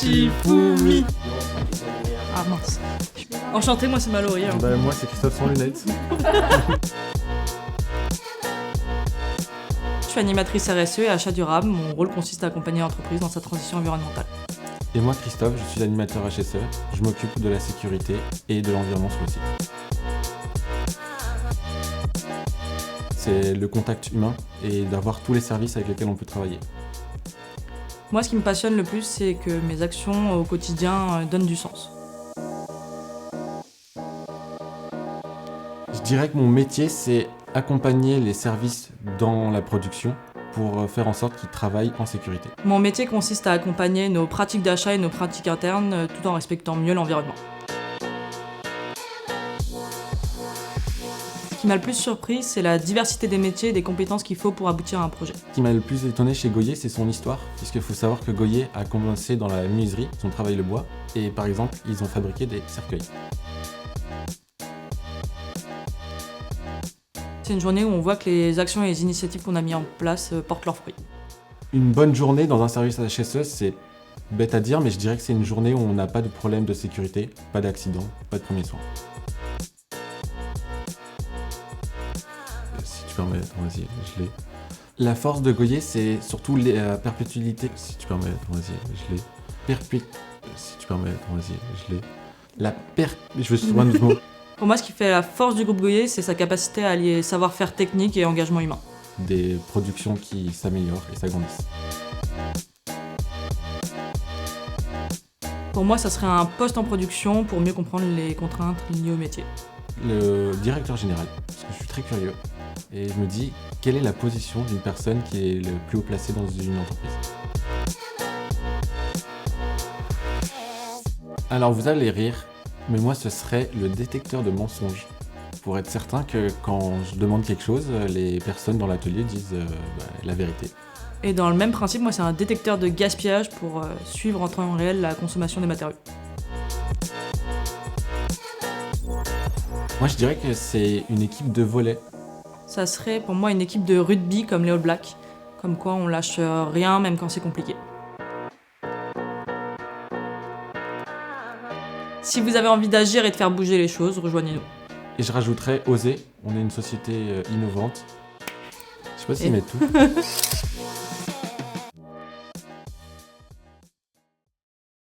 Shifumi. Ah mince. Enchanté, moi c'est Mallory. Hein. Bah, moi c'est Christophe sans lunettes. Je suis animatrice RSE et achat durable. Mon rôle consiste à accompagner l'entreprise dans sa transition environnementale. Et moi Christophe, je suis l'animateur HSE. Je m'occupe de la sécurité et de l'environnement sur le site. C'est le contact humain et d'avoir tous les services avec lesquels on peut travailler. Moi, ce qui me passionne le plus, c'est que mes actions au quotidien donnent du sens. Je dirais que mon métier, c'est accompagner les services dans la production pour faire en sorte qu'ils travaillent en sécurité. Mon métier consiste à accompagner nos pratiques d'achat et nos pratiques internes tout en respectant mieux l'environnement. Ce qui m'a le plus surpris, c'est la diversité des métiers et des compétences qu'il faut pour aboutir à un projet. Ce qui m'a le plus étonné chez Goyer, c'est son histoire, puisqu'il faut savoir que Goyer a commencé dans la menuiserie, ils ont travaillé le bois, et par exemple, ils ont fabriqué des cercueils. C'est une journée où on voit que les actions et les initiatives qu'on a mis en place portent leurs fruits. Une bonne journée dans un service HSE, c'est bête à dire, mais je dirais que c'est une journée où on n'a pas de problème de sécurité, pas d'accident, pas de premiers soins. Si tu permets, attends, vas-y, je l'ai. La force de Goyer, c'est surtout la perpétuité. Si tu permets, attends, vas-y, je l'ai. Si tu permets, attends, vas-y, je l'ai. Je veux souvent de mots. Pour moi, ce qui fait la force du groupe Goyer, c'est sa capacité à allier savoir-faire technique et engagement humain. Des productions qui s'améliorent et s'agrandissent. Pour moi, ça serait un poste en production pour mieux comprendre les contraintes liées au métier. Le directeur général, parce que je suis très curieux, et je me dis, quelle est la position d'une personne qui est le plus haut placé dans une entreprise ? Alors vous allez rire, mais moi ce serait le détecteur de mensonges. Pour être certain que quand je demande quelque chose, les personnes dans l'atelier disent la vérité. Et dans le même principe, moi c'est un détecteur de gaspillage pour suivre en temps réel la consommation des matériaux. Moi je dirais que c'est une équipe de volley. Ça serait pour moi une équipe de rugby comme les All Blacks, comme quoi on lâche rien même quand c'est compliqué. Si vous avez envie d'agir et de faire bouger les choses, rejoignez-nous. Et je rajouterais oser, on est une société innovante. Je sais pas s'ils mettent tout.